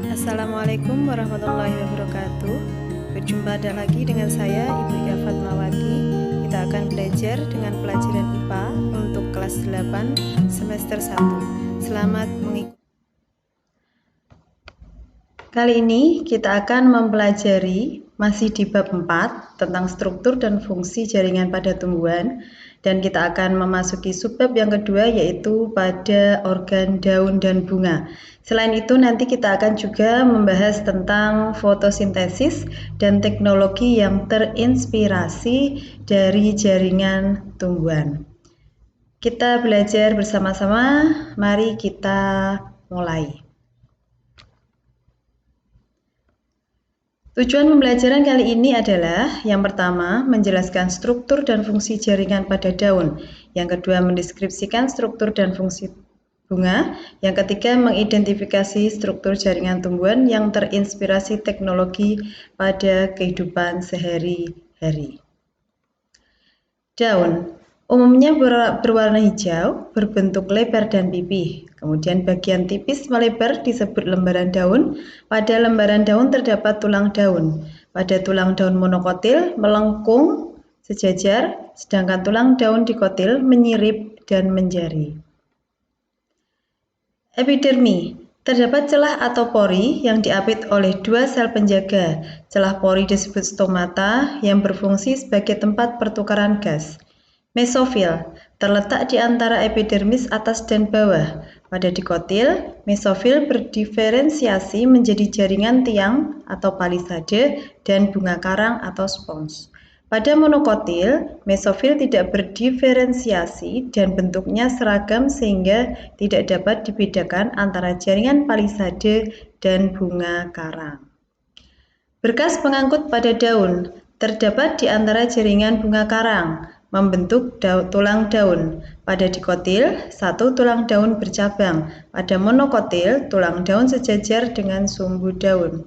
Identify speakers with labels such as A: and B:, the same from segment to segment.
A: Assalamualaikum warahmatullahi wabarakatuh. Berjumpa lagi dengan saya Ibu Ika Fatmawati. Kita akan belajar dengan pelajaran IPA untuk kelas 8 semester 1. Selamat mengikuti. Kali ini kita akan mempelajari masih di bab 4 tentang struktur dan fungsi jaringan pada tumbuhan, dan kita akan memasuki subbab yang kedua yaitu pada organ daun dan bunga. Selain itu nanti kita akan juga membahas tentang fotosintesis dan teknologi yang terinspirasi dari jaringan tumbuhan. Kita belajar bersama-sama, mari kita mulai. Tujuan pembelajaran kali ini adalah yang pertama, menjelaskan struktur dan fungsi jaringan pada daun. Yang kedua, mendeskripsikan struktur dan fungsi bunga. Yang ketiga, mengidentifikasi struktur jaringan tumbuhan yang terinspirasi teknologi pada kehidupan sehari-hari. Daun umumnya berwarna hijau, berbentuk lebar dan pipih. Kemudian bagian tipis melebar disebut lembaran daun. Pada lembaran daun terdapat tulang daun. Pada tulang daun monokotil melengkung sejajar, sedangkan tulang daun dikotil menyirip dan menjari. Epidermi. Terdapat celah atau pori yang diapit oleh dua sel penjaga. Celah pori disebut stomata yang berfungsi sebagai tempat pertukaran gas. Mesofil terletak di antara epidermis atas dan bawah. Pada dikotil, mesofil berdiferensiasi menjadi jaringan tiang atau palisade dan bunga karang atau spons. Pada monokotil, mesofil tidak berdiferensiasi dan bentuknya seragam sehingga tidak dapat dibedakan antara jaringan palisade dan bunga karang. Berkas pengangkut pada daun terdapat di antara jaringan bunga karang, membentuk tulang daun. Pada dikotil, satu tulang daun bercabang. Pada monokotil, tulang daun sejajar dengan sumbu daun.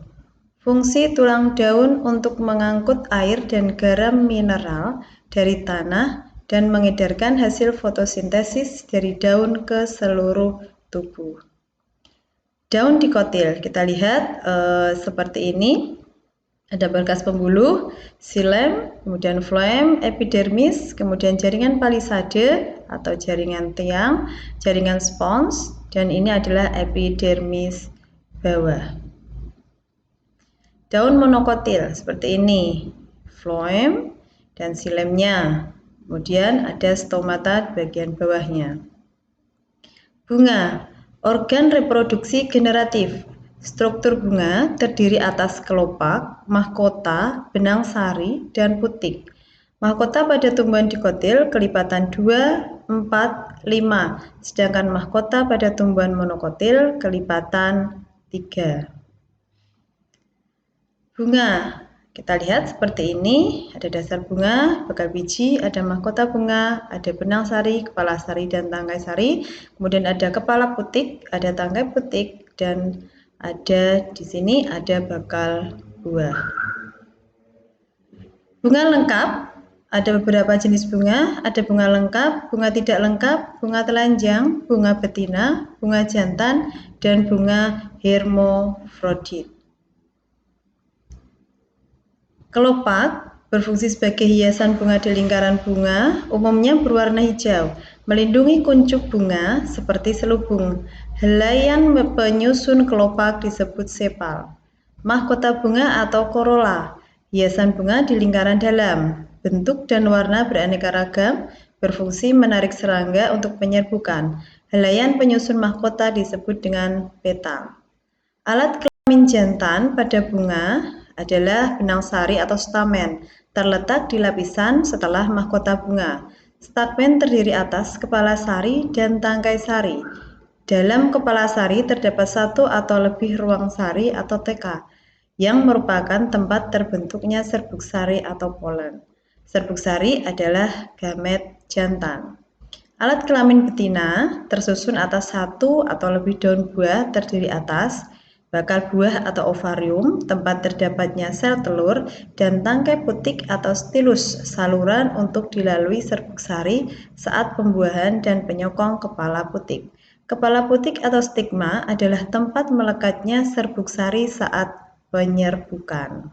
A: Fungsi tulang daun untuk mengangkut air dan garam mineral dari tanah dan mengedarkan hasil fotosintesis dari daun ke seluruh tubuh. Daun dikotil, kita lihat seperti ini. Ada berkas pembuluh, xilem, kemudian floem, epidermis, kemudian jaringan palisade atau jaringan tiang, jaringan spons, dan ini adalah epidermis bawah. Daun monokotil seperti ini, floem dan xilemnya, kemudian ada stomata di bagian bawahnya. Bunga, organ reproduksi generatif. Struktur bunga terdiri atas kelopak, mahkota, benang sari, dan putik. Mahkota pada tumbuhan dikotil kelipatan 2, 4, 5, sedangkan mahkota pada tumbuhan monokotil kelipatan 3. Bunga, kita lihat seperti ini, ada dasar bunga, bakal biji, ada mahkota bunga, ada benang sari, kepala sari, dan tangkai sari. Kemudian ada kepala putik, ada tangkai putik, dan ada di sini ada bakal buah. Bunga lengkap, ada beberapa jenis bunga, ada bunga lengkap, bunga tidak lengkap, bunga telanjang, bunga betina, bunga jantan, dan bunga hermafrodit. Kelopak berfungsi sebagai hiasan bunga di lingkaran bunga, umumnya berwarna hijau, melindungi kuncup bunga seperti selubung. Helaian penyusun kelopak disebut sepal. Mahkota bunga atau korola, hiasan bunga di lingkaran dalam, bentuk dan warna beraneka ragam, berfungsi menarik serangga untuk penyerbukan. Helaian penyusun mahkota disebut dengan petal. Alat kelamin jantan pada bunga adalah benang sari atau stamen, terletak di lapisan setelah mahkota bunga. Stamen terdiri atas kepala sari dan tangkai sari. Dalam kepala sari terdapat satu atau lebih ruang sari atau TK, yang merupakan tempat terbentuknya serbuk sari atau polen. Serbuk sari adalah gamet jantan. Alat kelamin betina tersusun atas satu atau lebih daun buah terdiri atas bakal buah atau ovarium, tempat terdapatnya sel telur, dan tangkai putik atau stilus, saluran untuk dilalui serbuk sari saat pembuahan dan penyokong kepala putik. Kepala putik atau stigma adalah tempat melekatnya serbuk sari saat penyerbukan.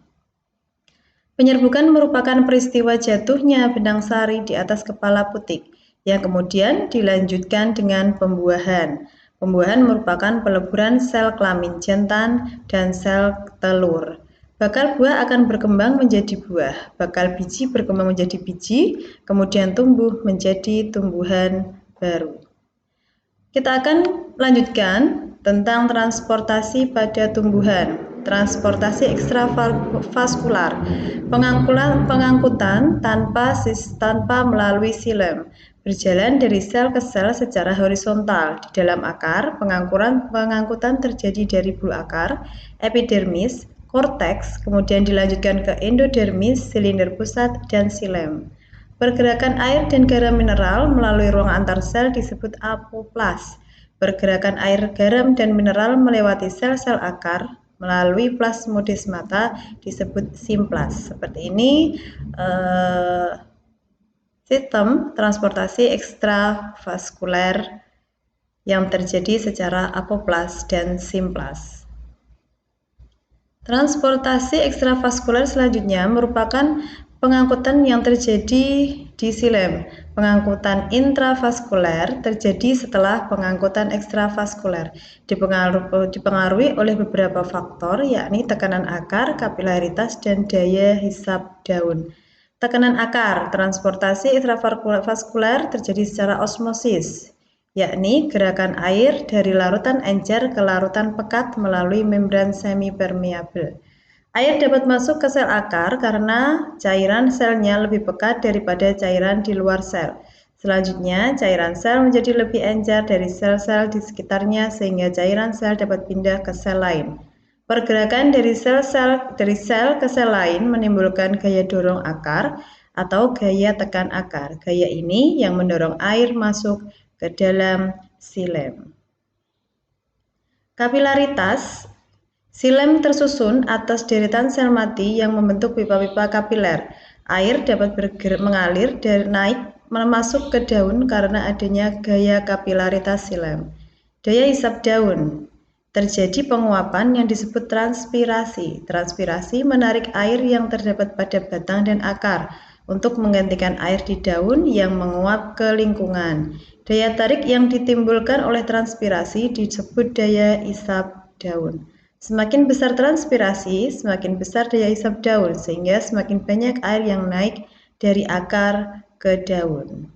A: Penyerbukan merupakan peristiwa jatuhnya benang sari di atas kepala putik, yang kemudian dilanjutkan dengan pembuahan. Pembuahan merupakan peleburan sel kelamin jantan dan sel telur. Bakal buah akan berkembang menjadi buah, bakal biji berkembang menjadi biji, kemudian tumbuh menjadi tumbuhan baru. Kita akan lanjutkan tentang transportasi pada tumbuhan. Transportasi ekstravaskular, pengangkutan tanpa melalui xilem, berjalan dari sel ke sel secara horizontal. Di dalam akar, pengangkutan terjadi dari bulu akar, epidermis, korteks, kemudian dilanjutkan ke endodermis, silinder pusat, dan xilem. Pergerakan air dan garam mineral melalui ruang antar sel disebut apoplas. Pergerakan air, garam, dan mineral melewati sel-sel akar melalui plasmodesmata disebut simplas. Seperti ini sistem transportasi ekstravaskuler yang terjadi secara apoplas dan simplas. Transportasi ekstravaskuler selanjutnya merupakan pengangkutan yang terjadi di xilem. Pengangkutan intravaskuler terjadi setelah pengangkutan ekstravaskuler. Dipengaruhi oleh beberapa faktor, yakni tekanan akar, kapilaritas, dan daya hisap daun. Tekanan akar, transportasi ekstravaskuler terjadi secara osmosis, yakni gerakan air dari larutan encer ke larutan pekat melalui membran semi-permeabel. Air dapat masuk ke sel akar karena cairan selnya lebih pekat daripada cairan di luar sel. Selanjutnya, cairan sel menjadi lebih encer dari sel-sel di sekitarnya sehingga cairan sel dapat pindah ke sel lain. Pergerakan dari sel ke sel lain menimbulkan gaya dorong akar atau gaya tekan akar. Gaya ini yang mendorong air masuk ke dalam xilem. Kapilaritas, xilem tersusun atas deretan sel mati yang membentuk pipa-pipa kapiler. Air dapat mengalir dari naik masuk ke daun karena adanya gaya kapilaritas xilem. Daya hisap daun, terjadi penguapan yang disebut transpirasi. Transpirasi menarik air yang terdapat pada batang dan akar untuk menggantikan air di daun yang menguap ke lingkungan. Daya tarik yang ditimbulkan oleh transpirasi disebut daya hisap daun. Semakin besar transpirasi, semakin besar daya hisap daun, sehingga semakin banyak air yang naik dari akar ke daun.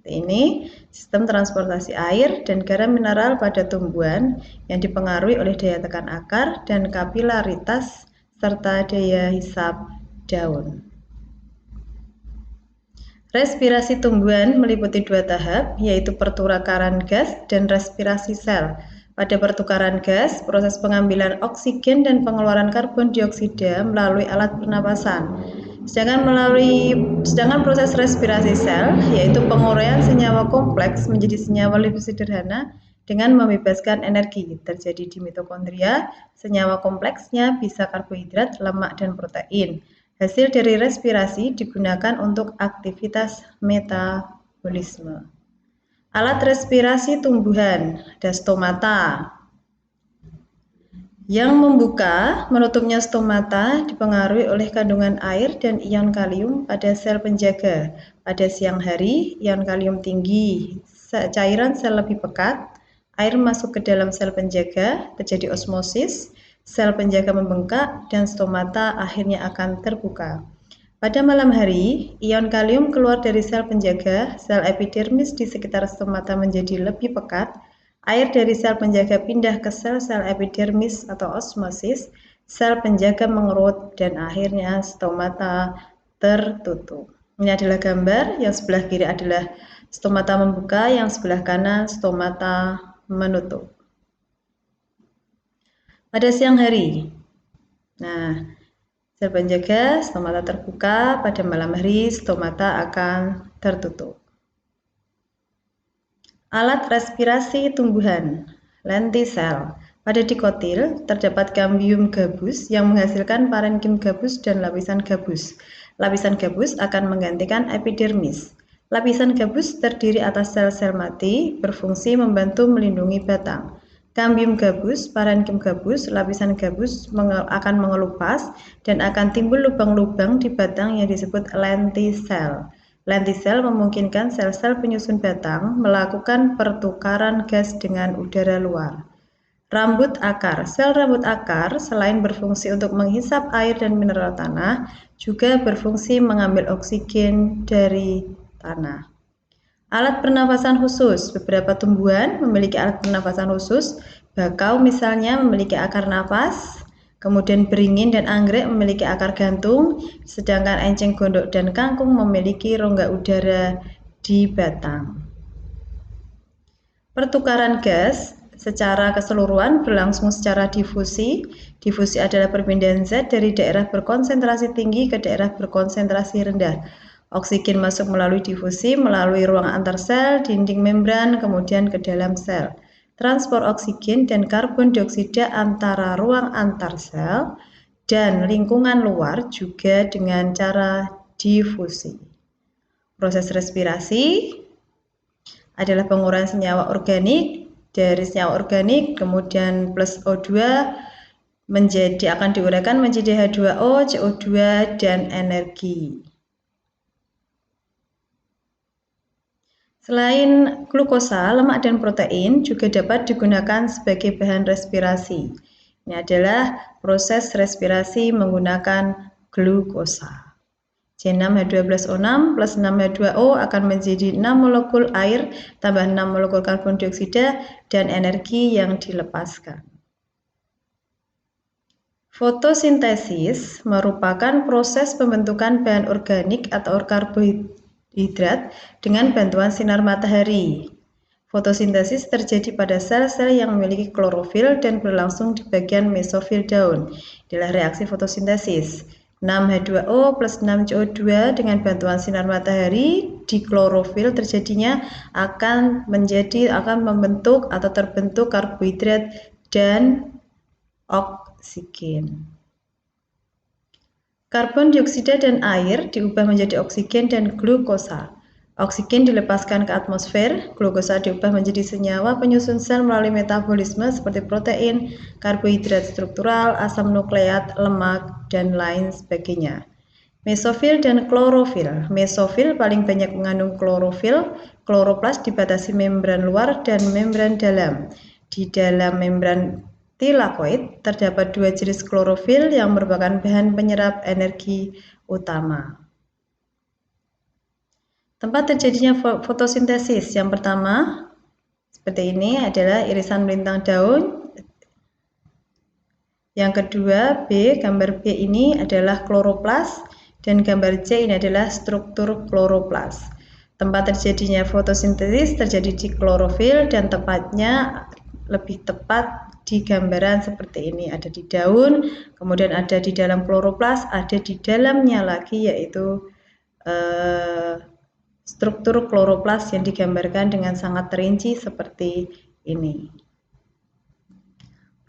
A: Ini sistem transportasi air dan garam mineral pada tumbuhan yang dipengaruhi oleh daya tekan akar dan kapilaritas serta daya hisap daun. Respirasi tumbuhan meliputi dua tahap, yaitu pertukaran gas dan respirasi sel. Pada pertukaran gas, proses pengambilan oksigen dan pengeluaran karbon dioksida melalui alat pernapasan. Sedangkan proses respirasi sel, yaitu penguraian senyawa kompleks menjadi senyawa lebih sederhana dengan membebaskan energi, terjadi di mitokondria. Senyawa kompleksnya bisa karbohidrat, lemak, dan protein. Hasil dari respirasi digunakan untuk aktivitas metabolisme. Alat respirasi tumbuhan, ada stomata. Yang membuka, menutupnya stomata dipengaruhi oleh kandungan air dan ion kalium pada sel penjaga. Pada siang hari, ion kalium tinggi, cairan sel lebih pekat, air masuk ke dalam sel penjaga, terjadi osmosis, sel penjaga membengkak, dan stomata akhirnya akan terbuka. Pada malam hari, ion kalium keluar dari sel penjaga, sel epidermis di sekitar stomata menjadi lebih pekat, air dari sel penjaga pindah ke sel-sel epidermis atau osmosis, sel penjaga mengerut, dan akhirnya stomata tertutup. Ini adalah gambar, yang sebelah kiri adalah stomata membuka, yang sebelah kanan stomata menutup. Pada siang hari, sel penjaga stomata terbuka, pada malam hari stomata akan tertutup. Alat respirasi tumbuhan, lentisel. Pada dikotil, terdapat kambium gabus yang menghasilkan parenkim gabus dan lapisan gabus. Lapisan gabus akan menggantikan epidermis. Lapisan gabus terdiri atas sel-sel mati, berfungsi membantu melindungi batang. Kambium gabus, parenkim gabus, lapisan gabus akan mengelupas dan akan timbul lubang-lubang di batang yang disebut lentisel. Lentisel memungkinkan sel-sel penyusun batang melakukan pertukaran gas dengan udara luar. Rambut akar. Sel rambut akar selain berfungsi untuk menghisap air dan mineral tanah, juga berfungsi mengambil oksigen dari tanah. Alat pernafasan khusus. Beberapa tumbuhan memiliki alat pernafasan khusus. Bakau misalnya memiliki akar napas, kemudian beringin dan anggrek memiliki akar gantung, sedangkan enceng gondok dan kangkung memiliki rongga udara di batang. Pertukaran gas secara keseluruhan berlangsung secara difusi. Difusi adalah perpindahan zat dari daerah berkonsentrasi tinggi ke daerah berkonsentrasi rendah. Oksigen masuk melalui difusi, melalui ruang antar sel, dinding membran, kemudian ke dalam sel. Transport oksigen dan karbon dioksida antara ruang antar sel dan lingkungan luar juga dengan cara difusi. Proses respirasi adalah pengurangan senyawa organik dari senyawa organik, kemudian plus O2 akan diuraikan menjadi H2O, CO2, dan energi. Selain glukosa, lemak dan protein juga dapat digunakan sebagai bahan respirasi. Ini adalah proses respirasi menggunakan glukosa. C6H12O6 plus 6H2O akan menjadi 6 molekul air tambah 6 molekul karbon dioksida dan energi yang dilepaskan. Fotosintesis merupakan proses pembentukan bahan organik atau karbohidrat dengan bantuan sinar matahari. Fotosintesis terjadi pada sel-sel yang memiliki klorofil dan berlangsung di bagian mesofil daun. Inilah reaksi fotosintesis. 6H2O plus 6CO2 dengan bantuan sinar matahari di klorofil terjadinya akan membentuk atau terbentuk karbohidrat dan oksigen. Karbon dioksida dan air diubah menjadi oksigen dan glukosa. Oksigen dilepaskan ke atmosfer, glukosa diubah menjadi senyawa penyusun sel melalui metabolisme seperti protein, karbohidrat struktural, asam nukleat, lemak, dan lain sebagainya. Mesofil dan klorofil. Mesofil paling banyak mengandung klorofil, kloroplas dibatasi membran luar dan membran dalam. Di dalam membran tilakoid terdapat dua jenis klorofil yang merupakan bahan penyerap energi utama. Tempat terjadinya fotosintesis yang pertama seperti ini adalah irisan melintang daun. Yang kedua gambar B ini adalah kloroplas dan gambar C ini adalah struktur kloroplas. Tempat terjadinya fotosintesis terjadi di klorofil dan tepatnya lebih tepat di gambaran seperti ini, ada di daun, kemudian ada di dalam kloroplas, ada di dalamnya lagi yaitu struktur kloroplas yang digambarkan dengan sangat terinci seperti ini.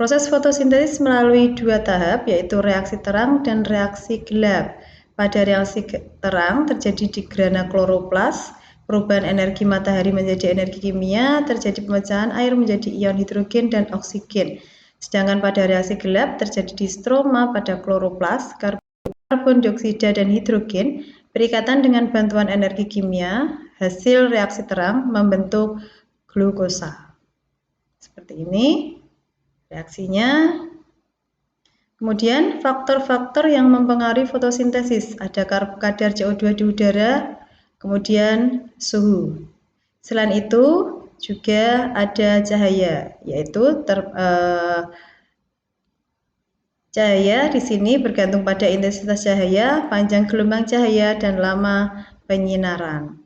A: Proses fotosintesis melalui dua tahap yaitu reaksi terang dan reaksi gelap. Pada reaksi terang terjadi di grana kloroplas, perubahan energi matahari menjadi energi kimia, terjadi pemecahan air menjadi ion hidrogen dan oksigen. Sedangkan pada reaksi gelap terjadi di stroma pada kloroplas, karbon dioksida dan hidrogen berikatan dengan bantuan energi kimia, hasil reaksi terang membentuk glukosa. Seperti ini reaksinya. Kemudian faktor-faktor yang mempengaruhi fotosintesis, ada kadar CO2 di udara, kemudian suhu. Selain itu juga ada cahaya, yaitu cahaya di sini bergantung pada intensitas cahaya, panjang gelombang cahaya, dan lama penyinaran.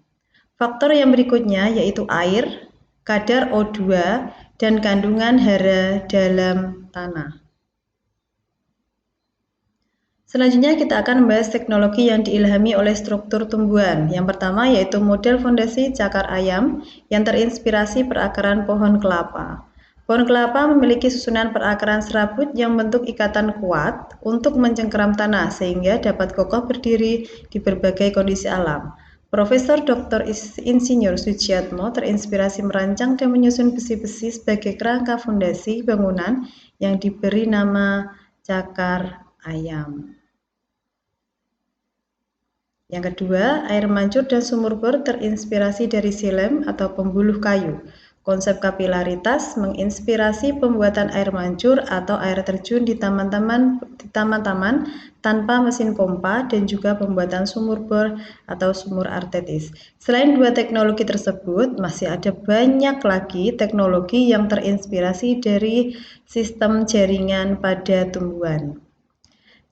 A: Faktor yang berikutnya yaitu air, kadar O2, dan kandungan hara dalam tanah. Selanjutnya kita akan membahas teknologi yang diilhami oleh struktur tumbuhan. Yang pertama yaitu model fondasi cakar ayam yang terinspirasi perakaran pohon kelapa. Pohon kelapa memiliki susunan perakaran serabut yang bentuk ikatan kuat untuk mencengkeram tanah sehingga dapat kokoh berdiri di berbagai kondisi alam. Profesor Dr. Insinyur Sujiatmo terinspirasi merancang dan menyusun besi-besi sebagai kerangka fondasi bangunan yang diberi nama cakar ayam. Yang kedua, air mancur dan sumur bor terinspirasi dari silem atau pembuluh kayu. Konsep kapilaritas menginspirasi pembuatan air mancur atau air terjun di taman-taman tanpa mesin pompa dan juga pembuatan sumur bor atau sumur artetis. Selain dua teknologi tersebut, masih ada banyak lagi teknologi yang terinspirasi dari sistem jaringan pada tumbuhan.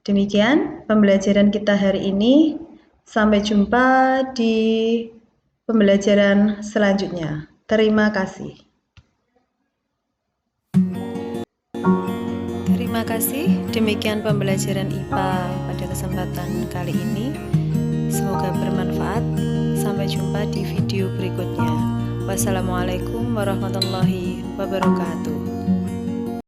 A: Demikian pembelajaran kita hari ini. Sampai jumpa di pembelajaran selanjutnya. Terima kasih. Terima kasih. Demikian pembelajaran IPA pada kesempatan kali ini. Semoga bermanfaat. Sampai jumpa di video berikutnya. Wassalamualaikum warahmatullahi wabarakatuh.